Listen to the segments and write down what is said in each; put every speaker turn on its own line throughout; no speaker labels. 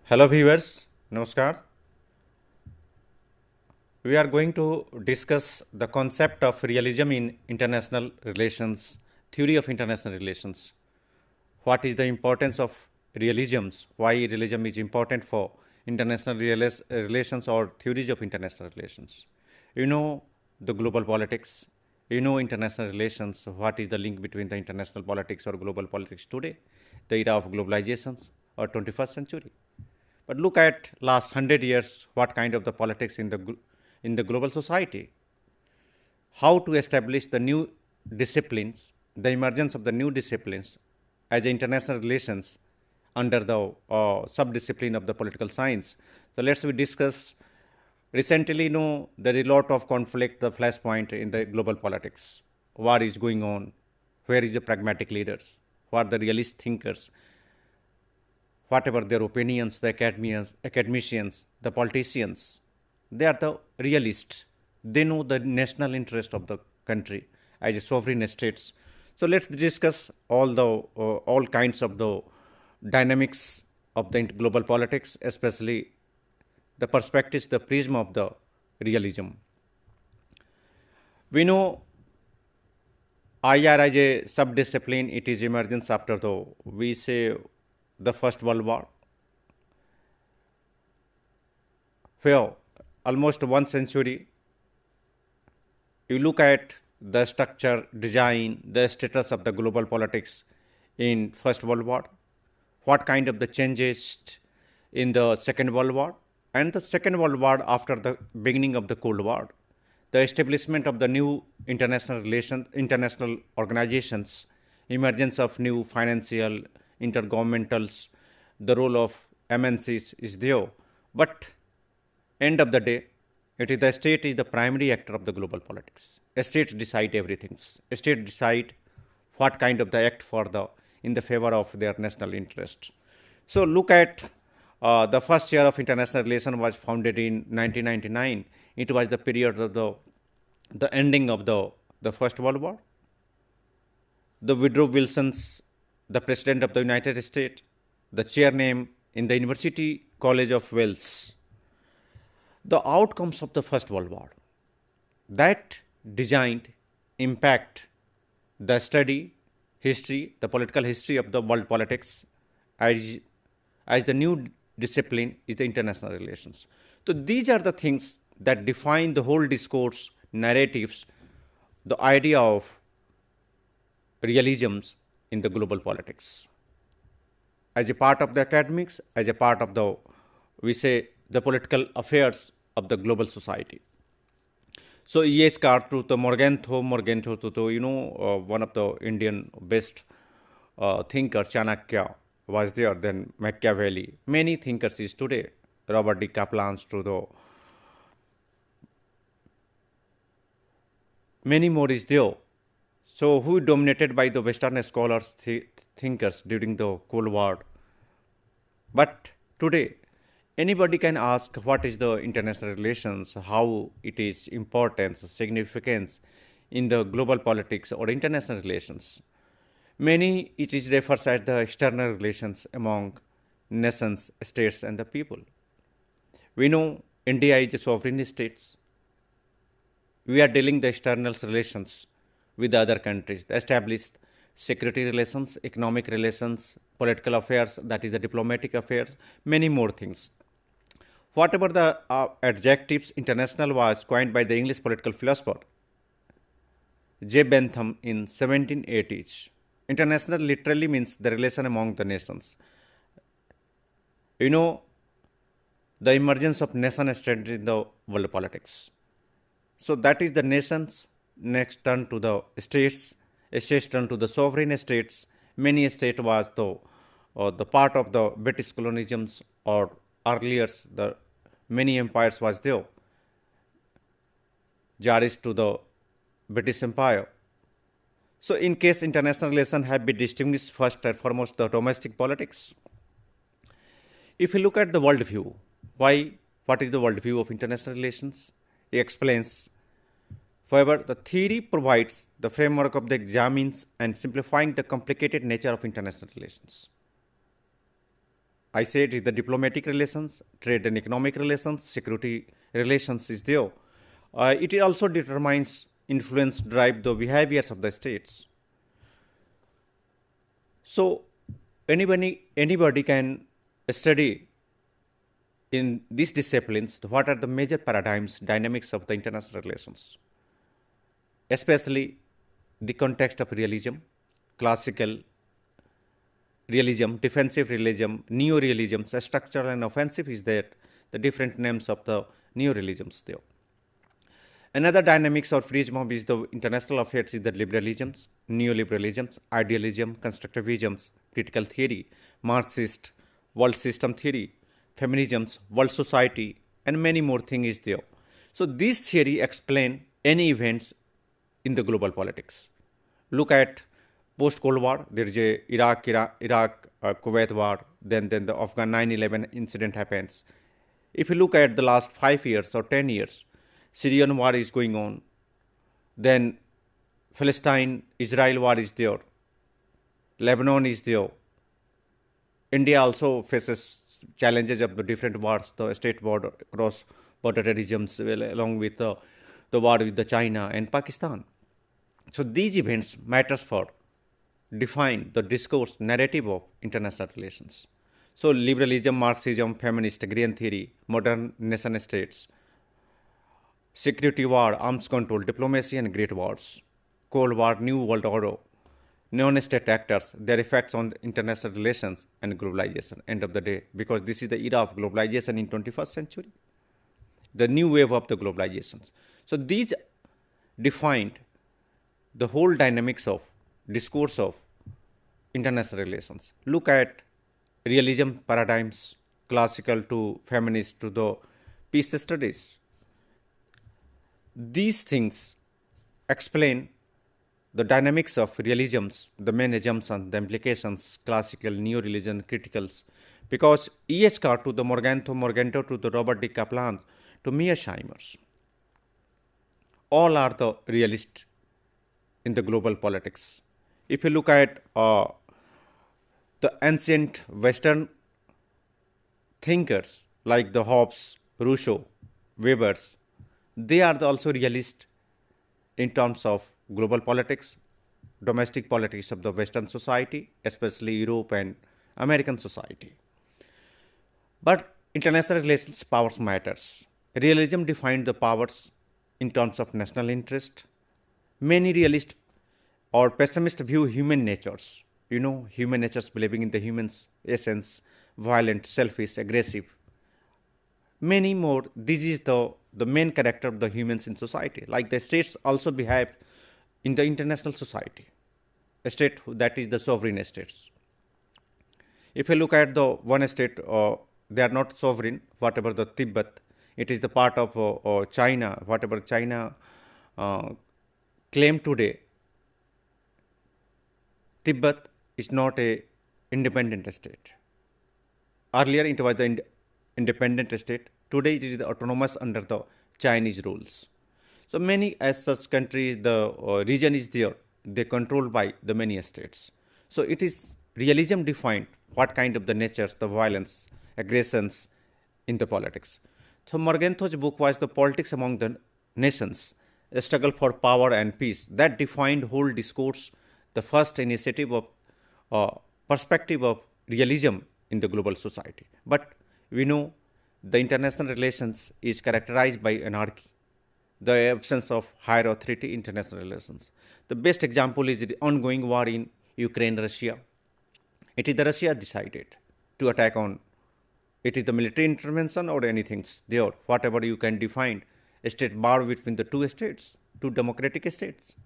Hello viewers, Namaskar. We are going to discuss the concept of realism in international relations, theory of international relations. What is the importance of realisms? Why realism is important for international relations or theories of international relations? You know the global politics, you know international relations, what is the link between the international politics or global politics today, the era of globalizations or 21st century. But look at last 100 years, what kind of the politics in the global society, how to establish the new disciplines, the emergence of the new disciplines as international relations under the sub-discipline of the political science. So let's we discuss. Recently, there is a lot of conflict, the flashpoint in the global politics. War is going on. Where is the pragmatic leaders? What are the realist thinkers? Whatever their opinions, the academicians, the politicians, they are the realists. They know the national interest of the country as a sovereign states. So let's discuss all kinds of the dynamics of the global politics, especially the perspectives, the prism of the realism. We know IR as a sub-discipline, it is emergence after the First World War, where almost 1 century, you look at the structure, design, the status of the global politics in First World War, what kind of the changes in the Second World War, and the Second World War after the beginning of the Cold War, the establishment of the new international relations, international organizations, emergence of new financial, intergovernmentals, the role of MNCs is there. But end of the day, it is the state is the primary actor of the global politics. States decide everything. States decide what kind of the act for the in the favor of their national interest. So look at the first year of international relation was founded in 1999. It was the period of the ending of the First World War. The Woodrow Wilson's, the President of the United States, the chair name in the University College of Wales. The outcomes of the First World War that designed impact the study, history, the political history of the world politics as the new discipline is the international relations. So these are the things that define the whole discourse, narratives, the idea of realisms in the global politics. As a part of the academics, as a part of we say, the political affairs of the global society. So yes, Kartu to Morgentho to one of the Indian best thinker, Chanakya was there, then Machiavelli. Many thinkers is today, Robert D. Kaplan's to the many more is there. So who dominated by the Western scholars, thinkers during the Cold War. But today, anybody can ask what is the international relations, how it is importance, significance in the global politics or international relations. Many it is refers as the external relations among nations, states and the people. We know India is a sovereign state. We are dealing the external relations with the other countries, established security relations, economic relations, political affairs, that is the diplomatic affairs, many more things. Whatever the adjectives, international was coined by the English political philosopher J. Bentham in 1780s. International literally means the relation among the nations. You know, the emergence of nation state in the world politics. So that is the nations next turn to the states, states turn to the sovereign states. Many states was the part of the British colonialisms or earlier the many empires was there. Tsarist to the British Empire. So in case international relations have been distinguished first and foremost the domestic politics. If you look at the worldview, what is the worldview of international relations? He explains. However, the theory provides the framework of the examines and simplifying the complicated nature of international relations. I said is the diplomatic relations, trade and economic relations, security relations is there. It also determines, influence, drive the behaviors of the states. So anybody can study in these disciplines what are the major paradigms, dynamics of the international relations, especially the context of realism, classical realism, defensive realism, neo-realism, structural and offensive is there, the different names of the neo-realisms there. Another dynamics or prism of is the international affairs is the liberalisms, neoliberalisms, idealism, constructivisms, critical theory, Marxist, world system theory, feminisms, world society, and many more things is there. So these theory explain any events in the global politics. Look at post-Cold War, there is a Iraq, Kuwait war, then the Afghan 9/11 incident happens. If you look at the last 5 years or 10 years, Syrian war is going on, then Palestine-Israel war is there, Lebanon is there. India also faces challenges of the different wars, the state border, cross-border terrorism, along with the war with the China and Pakistan. So these events matters for define the discourse narrative of international relations. So liberalism, Marxism, feminist, green theory, modern nation states, security war, arms control, diplomacy and great wars, Cold War, New World Order, non-state actors, their effects on international relations and globalization, end of the day, because this is the era of globalization in 21st century, the new wave of the globalizations. So these defined the whole dynamics of discourse of international relations. Look at realism paradigms, classical to feminist to the peace studies. These things explain the dynamics of realisms, the main assumptions, the implications, classical, neo-religion, criticals, because E.H. Carr to the Morganto to the Robert D. Kaplan to Mearsheimer, all are the realists in the global politics. If you look at the ancient Western thinkers like the Hobbes, Rousseau, Webers, they are also realists in terms of global politics, domestic politics of the Western society, especially Europe and American society. But international relations powers matters. Realism defined the powers in terms of national interest. Many realists or pessimists view human natures. Human natures believing in the human's essence, violent, selfish, aggressive. Many more, this is the main character of the humans in society. Like the states also behave in the international society. A state that is the sovereign states. If you look at the one state, they are not sovereign, whatever the Tibet, it is the part of China, whatever China claim today. Tibet is not a independent state. Earlier it was the independent state. Today it is autonomous under the Chinese rules. So many as such countries, the region is there, they controlled by the many states. So it is realism defined what kind of the natures, the violence, aggressions in the politics. So Morgenthau's book was the politics among the nations, a struggle for power and peace, that defined whole discourse, the first initiative of perspective of realism in the global society. But we know the international relations is characterized by anarchy, the absence of higher authority international relations. The best example is the ongoing war in Ukraine, Russia. It is the Russia decided to attack on. It is the military intervention or anything there, whatever you can define, a state bar between the two states, two democratic states.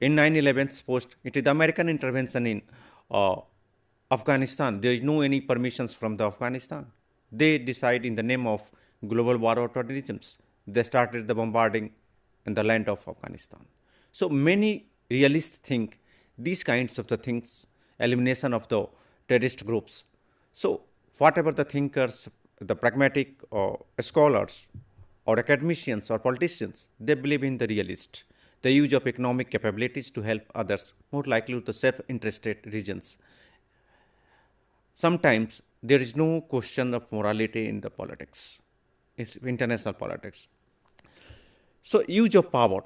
In 9/11 post, it is the American intervention in Afghanistan. There is no any permissions from the Afghanistan. They decide in the name of global war or terrorism. They started the bombarding in the land of Afghanistan. So many realists think these kinds of the things, elimination of the terrorist groups. So whatever the thinkers, the pragmatic scholars or academicians or politicians, they believe in the realist, the use of economic capabilities to help others, more likely to self-interested regions. Sometimes there is no question of morality in the politics, it's international politics. So use of power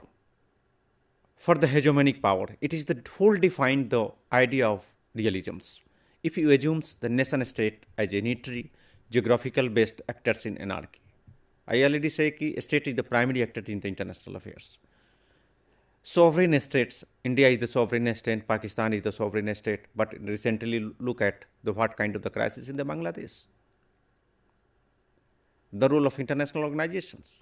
for the hegemonic power, it is the whole defined the idea of realisms. If you assume the nation state as a unitary, geographical based actors in anarchy, I already say that state is the primary actor in the international affairs. Sovereign states, India is the sovereign state, Pakistan is the sovereign state, but recently look at the what kind of the crisis in the Bangladesh. The role of international organizations,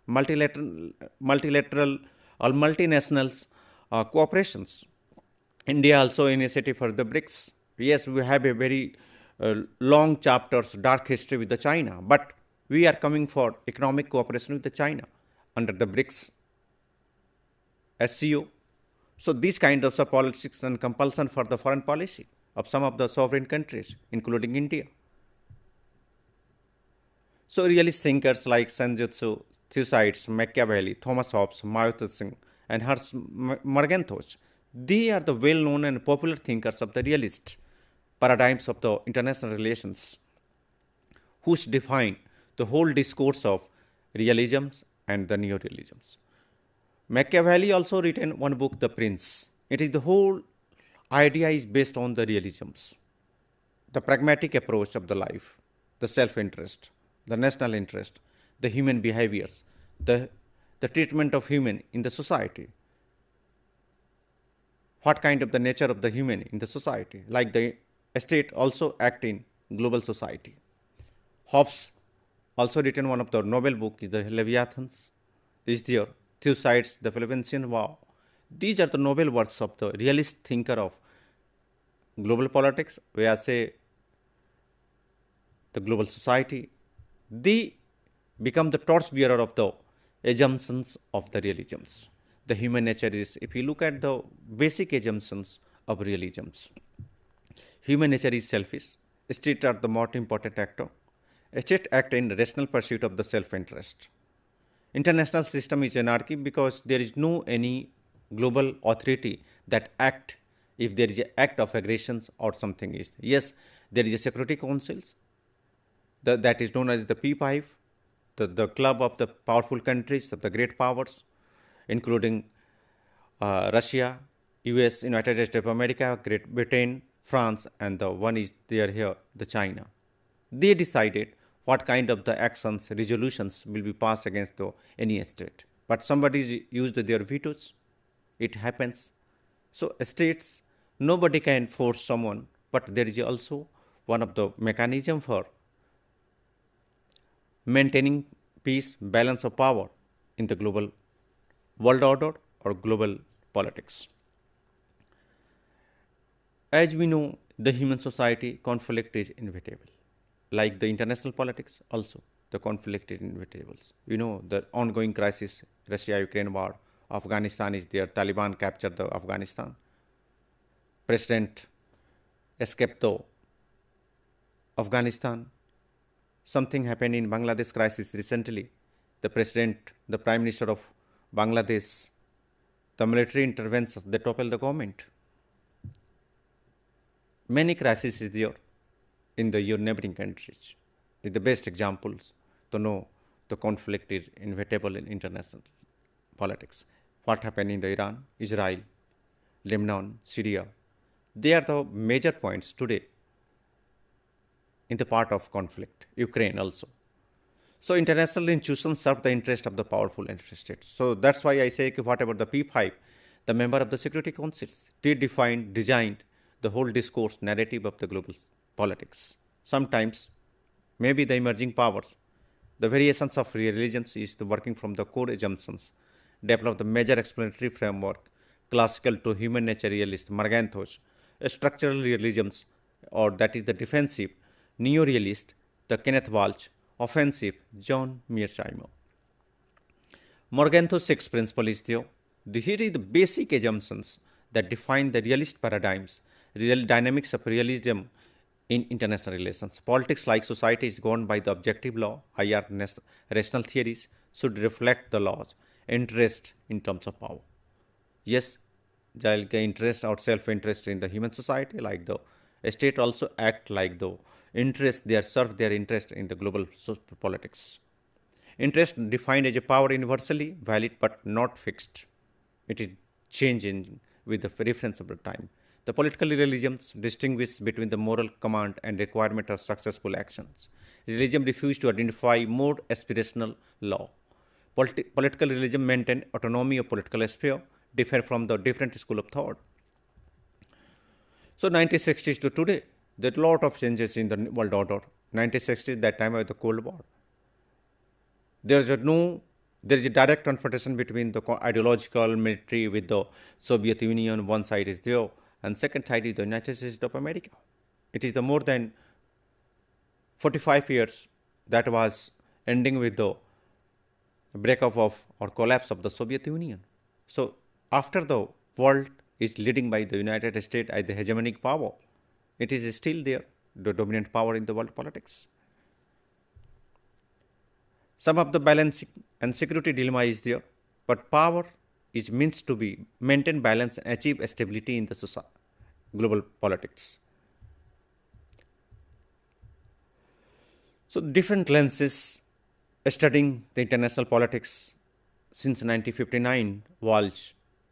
multilateral or multinationals cooperations. India also initiative for the BRICS. Yes, we have a very long chapters, dark history with the China, but we are coming for economic cooperation with the China under the BRICS SCO. So these kind of politics and compulsion for the foreign policy of some of the sovereign countries, including India. So realist thinkers like Sanjutsu, Thucydides, Machiavelli, Thomas Hobbes, Mao Tse-tung, and Hans Morgenthau, they are the well-known and popular thinkers of the realist paradigms of the international relations, which define the whole discourse of realisms and the neorealisms. Machiavelli also written one book, The Prince. It is the whole idea is based on the realisms, the pragmatic approach of the life, the self-interest, the national interest, the human behaviors, the treatment of human in the society, what kind of the nature of the human in the society, like the state also act in global society. Hobbes also written one of the novel book is the Leviathans, is there, Thucydides, the Peloponnesian War. These are the novel works of the realist thinker of global politics, where say the global society. They become the torchbearer of the assumptions of the realisms. The human nature is, if you look at the basic assumptions of realisms, human nature is selfish, state are the most important actor, state act in rational pursuit of the self-interest. International system is anarchy because there is no any global authority that act if there is an act of aggressions or something is. Yes, there is a security councils that is known as the P5, the club of the powerful countries of the great powers, including Russia, US, United States of America, Great Britain, France, and the one is there here, the China. They decided what kind of the actions, resolutions will be passed against any state. But somebody used their vetoes. It happens. So states, nobody can force someone, but there is also one of the mechanism for maintaining peace, balance of power in the global world order or global politics. As we know, the human society conflict is inevitable. Like the international politics also, the conflict is inevitable. You know, the ongoing crisis, Russia-Ukraine war, Afghanistan is there, Taliban captured the Afghanistan. President escaped the Afghanistan. Something happened in Bangladesh crisis recently. The president, the prime minister of Bangladesh, the military interventions, they topple the government. Many crises is there in your neighboring countries. It's the best examples to know the conflict is inevitable in international politics. What happened in the Iran, Israel, Lebanon, Syria, they are the major points today in the part of conflict, Ukraine also. So international institutions serve the interest of the powerful states. So that's why I say whatever the P5, the member of the Security Council, they designed the whole discourse narrative of the global politics. Sometimes, maybe the emerging powers, the variations of realisms is the working from the core assumptions, develop the major explanatory framework, classical to human nature realist, Morgenthau, structural realisms, or that is the defensive, neo-realist, the Kenneth Walsh, offensive, John Mearsheimer. Morgenthau's six principle is there. Here is the basic assumptions that define the realist paradigms, real dynamics of realism in international relations. Politics, like society, is governed by the objective law, IR rational theories, should reflect the laws, interest in terms of power. Yes, there will be interest or self-interest in the human society, like the State also act like the interest, they serve their interest in the global politics. Interest defined as a power universally valid but not fixed. It is changing with the reference of the time. The political realisms distinguish between the moral command and requirement of successful actions. Realism refused to identify more aspirational law. Political realism maintain autonomy of political sphere, differ from the different school of thought. So 1960s to today, there are a lot of changes in the world order. 1960s, that time of the Cold War. There is a direct confrontation between the ideological military with the Soviet Union. One side is there, and second side is the United States of America. It is the more than 45 years that was ending with the breakup of or collapse of the Soviet Union. So after the world is leading by the United States as the hegemonic power, it is still there, the dominant power in the world politics. Some of the balancing and security dilemma is there, but power is means to be maintain balance and achieve stability in the society, global politics. So different lenses studying the international politics since 1959, Walsh,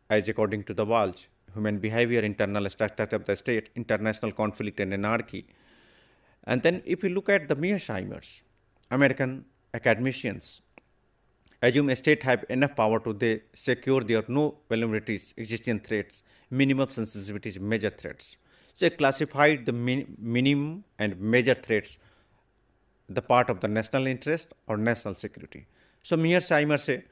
as according to the Walsh, human behavior, internal structure of the state, international conflict and anarchy. And then if you look at the Mearsheimer's, American academicians assume a state have enough power to they secure their no vulnerabilities, existing threats, minimum sensitivities, major threats. So they classified the minimum and major threats the part of the national interest or national security. So Mearsheimer say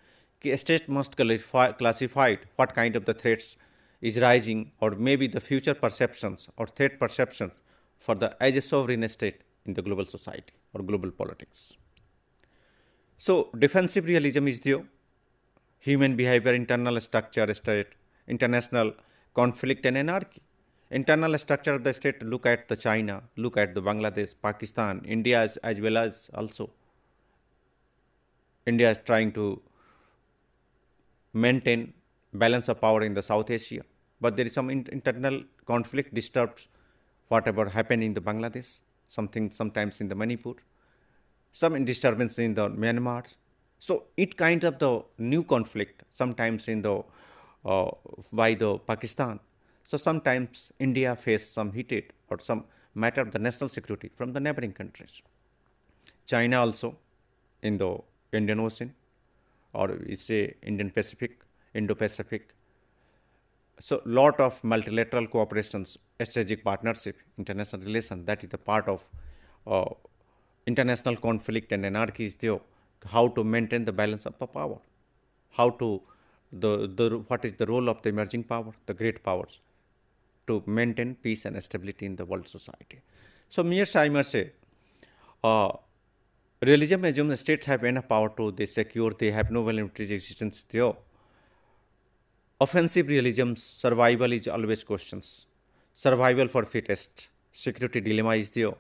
a state must classify what kind of the threats is rising or maybe the future perceptions or threat perceptions for the as a sovereign state in the global society or global politics. So defensive realism is the human behavior, internal structure, state, international conflict and anarchy. Internal structure of the state, look at the China, look at the Bangladesh, Pakistan, India as well as also. India is trying to maintain balance of power in the South Asia, but there is some internal conflict disturbs whatever happened in the Bangladesh, something sometimes in the Manipur, some disturbance in the Myanmar. So it kind of the new conflict sometimes in the by the Pakistan. So sometimes India face some heated or some matter of the national security from the neighboring countries. China also in the Indian Ocean or we say Indian Pacific, Indo-Pacific. So lot of multilateral cooperations, strategic partnership, international relations, that is the part of international conflict and anarchy is there. How to maintain the balance of the power, how to what is the role of the emerging power, the great powers, to maintain peace and stability in the world society. So Mearsheimer say, realism assumes the states have enough power to they secure, they have no vulnerabilities existence there. Offensive realism's survival is always questions. Survival for fittest, security dilemma is there.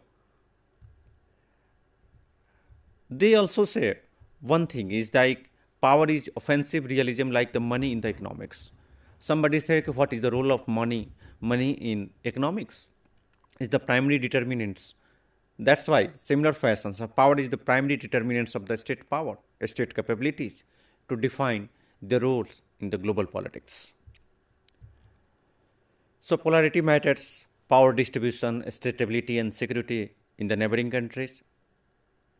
They also say one thing is like power is offensive realism like the money in the economics. Somebody say what is the role of money? Money in economics is the primary determinants. That's why similar fashions of power is the primary determinants of the state power, state capabilities to define the roles in the global politics. So polarity matters, power distribution, stability and security in the neighboring countries,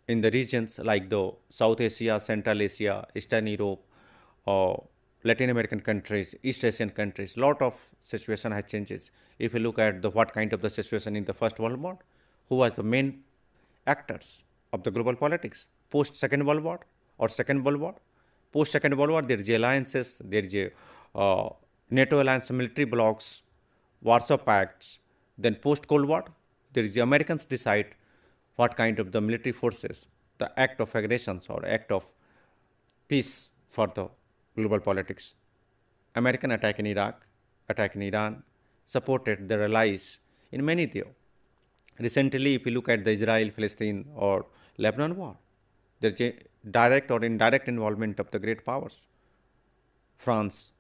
in the regions like the South Asia, Central Asia, Eastern Europe, or Latin American countries, East Asian countries, lot of situation has changes. If you look at the what kind of the situation in the First World War, who was the main actors of the global politics? Post Second World War or Second World War? Post Second World War, there is alliances, there is a NATO alliance, military blocs, Warsaw Pacts. Then post Cold War, there is the Americans decide what kind of the military forces, the act of aggressions or act of peace for the global politics. American attack in Iraq, attack in Iran, supported their allies in many there. Recently, if you look at the Israel-Palestine or Lebanon war, there is a direct or indirect involvement of the great powers. France,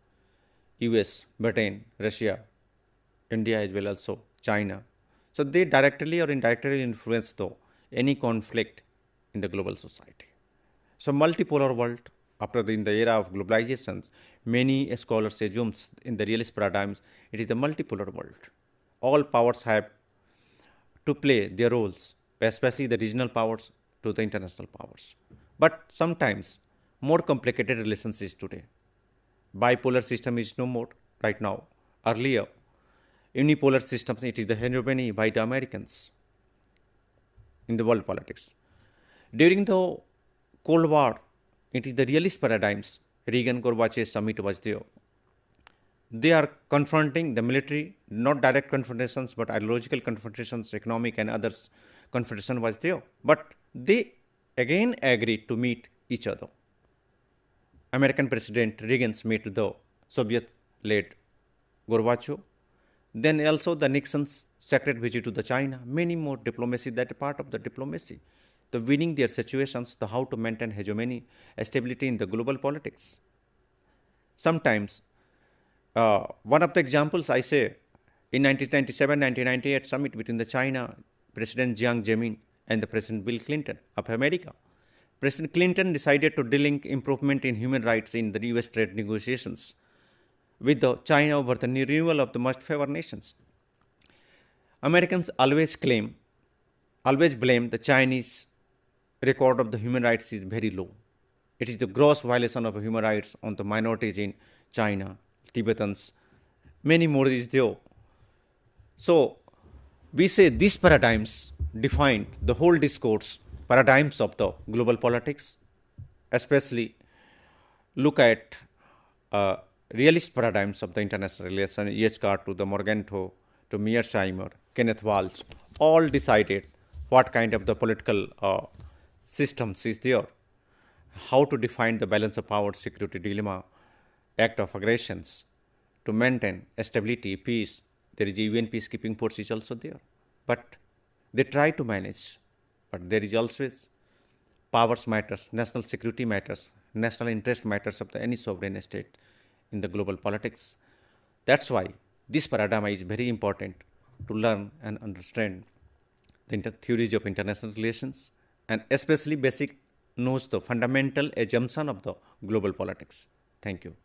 US, Britain, Russia, India as well also, China. So they directly or indirectly influence though any conflict in the global society. So multipolar world, in the era of globalization, many scholars assumes in the realist paradigms it is the multipolar world. All powers have to play their roles, especially the regional powers to the international powers. But sometimes more complicated relationships today. Bipolar system is no more right now. Earlier, unipolar system, it is the hegemony by the Americans in the world politics. During the Cold War, it is the realist paradigms. Reagan-Gorbachev summit was there. They are confronting the military, not direct confrontations, but ideological confrontations, economic and others confrontation was there. But they again agreed to meet each other. American President Reagan met the Soviet-led Gorbachev. Then also the Nixon's secret visit to the China. Many more diplomacy, that part of the diplomacy. The winning their situations, the how to maintain hegemony, stability in the global politics. Sometimes, one of the examples I say, in 1997-1998 summit between the China President Jiang Zemin and the President Bill Clinton of America, President Clinton decided to delink improvement in human rights in the US trade negotiations with the China over the renewal of the most favored nations. Americans always blame the Chinese record of the human rights is very low. It is the gross violation of human rights on the minorities in China, Tibetans, many more is there. So we say these paradigms define the whole discourse, paradigms of the global politics, especially look at realist paradigms of the international relation, E.H. Carr to the Morgenthau to Mearsheimer, Kenneth Walsh, all decided what kind of the political systems is there, how to define the balance of power, security dilemma, act of aggressions, to maintain stability, peace. There is a UN peacekeeping force is also there. But they try to manage. But there is always powers matters, national security matters, national interest matters of any sovereign state in the global politics. That's why this paradigm is very important to learn and understand the theories of international relations, and especially basic knows the fundamental assumption of the global politics. Thank you.